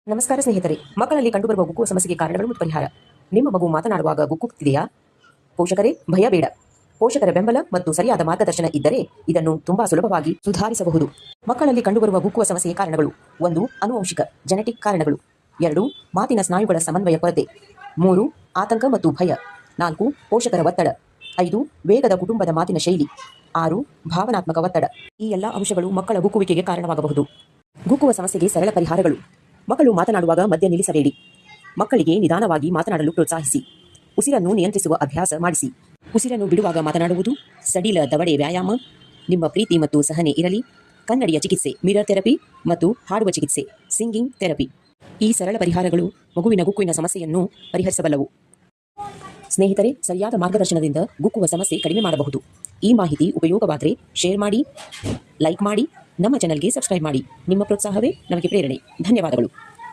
ನಮಸ್ಕಾರ ಸ್ನೇಹಿತರೆ, ಮಕ್ಕಳಲ್ಲಿ ಕಂಡುಬರುವ ಗುಕ್ಕುವ ಸಮಸ್ಯೆಗೆ ಕಾರಣಗಳು ಮತ್ತು ಪರಿಹಾರ. ನಿಮ್ಮ ಮಗು ಮಾತನಾಡುವಾಗ ಗುಕ್ಕುತ್ತಿದೆಯಾ? ಪೋಷಕರೇ, ಭಯ ಬೇಡ. ಪೋಷಕರ ಬೆಂಬಲ ಮತ್ತು ಸರಿಯಾದ ಮಾರ್ಗದರ್ಶನ ಇದ್ದರೆ ಇದನ್ನು ತುಂಬಾ ಸುಲಭವಾಗಿ ಸುಧಾರಿಸಬಹುದು. ಮಕ್ಕಳಲ್ಲಿ ಕಂಡುಬರುವ ಗುಕ್ಕುವ ಸಮಸ್ಯೆಗೆ ಕಾರಣಗಳು: 1. ಆನುವಂಶಿಕ ಜೆನೆಟಿಕ್ ಕಾರಣಗಳು. 2. ಮಾತಿನ ಸ್ನಾಯುಗಳ ಸಮನ್ವಯ ಕೊರತೆ. 3. ಆತಂಕ ಮತ್ತು ಭಯ. 4. ಪೋಷಕರ ಒತ್ತಡ. 5. ವೇಗದ ಕುಟುಂಬದ ಮಾತಿನ ಶೈಲಿ. 6. ಭಾವನಾತ್ಮಕ ಒತ್ತಡ. ಈ ಎಲ್ಲ ಅಂಶಗಳು ಮಕ್ಕಳ ಗುಕ್ಕುವಿಕೆಗೆ ಕಾರಣವಾಗಬಹುದು. ಗುಕ್ಕುವ ಸಮಸ್ಯೆಗೆ ಸರಳ ಪರಿಹಾರಗಳು: ಮಕ್ಕಳು ಮಾತನಾಡುವಾಗ ಮಧ್ಯ ನಿಲ್ಲಿಸಬೇಡಿ. ಮಕ್ಕಳಿಗೆ ನಿಧಾನವಾಗಿ ಮಾತನಾಡಲು ಪ್ರೋತ್ಸಾಹಿಸಿ. ಉಸಿರನ್ನು ನಿಯಂತ್ರಿಸುವ ಅಭ್ಯಾಸ ಮಾಡಿಸಿ. ಉಸಿರನ್ನು ಬಿಡುವಾಗ ಮಾತನಾಡುವುದು, ಸಡಿಲ ದವಡೆ ವ್ಯಾಯಾಮ, ನಿಮ್ಮ ಪ್ರೀತಿ ಮತ್ತು ಸಹನೆ ಇರಲಿ, ಕನ್ನಡಿಯ ಚಿಕಿತ್ಸೆ, ಮಿರರ್ ಥೆರಪಿ ಮತ್ತು ಹಾಡುವ ಚಿಕಿತ್ಸೆ, ಸಿಂಗಿಂಗ್ ಥೆರಪಿ. ಈ ಸರಳ ಪರಿಹಾರಗಳು ಮಗುವಿನ ಗುಕ್ಕುವಿನ ಸಮಸ್ಯೆಯನ್ನು ಪರಿಹರಿಸಬಲ್ಲವು. ಸ್ನೇಹಿತರೆ, ಸರಿಯಾದ ಮಾರ್ಗದರ್ಶನದಿಂದ ಗುಕ್ಕುವ ಸಮಸ್ಯೆ ಕಡಿಮೆ ಮಾಡಬಹುದು. ಈ ಮಾಹಿತಿ ಉಪಯೋಗವಾದರೆ ಶೇರ್ ಮಾಡಿ, ಲೈಕ್ ಮಾಡಿ, ನಮ್ಮ ಚಾನಲ್ಗೆ ಸಬ್ಸ್ಕ್ರೈಬ್ ಮಾಡಿ. ನಿಮ್ಮ ಪ್ರೋತ್ಸಾಹವೇ ನಮಗೆ ಪ್ರೇರಣೆ. ಧನ್ಯವಾದಗಳು.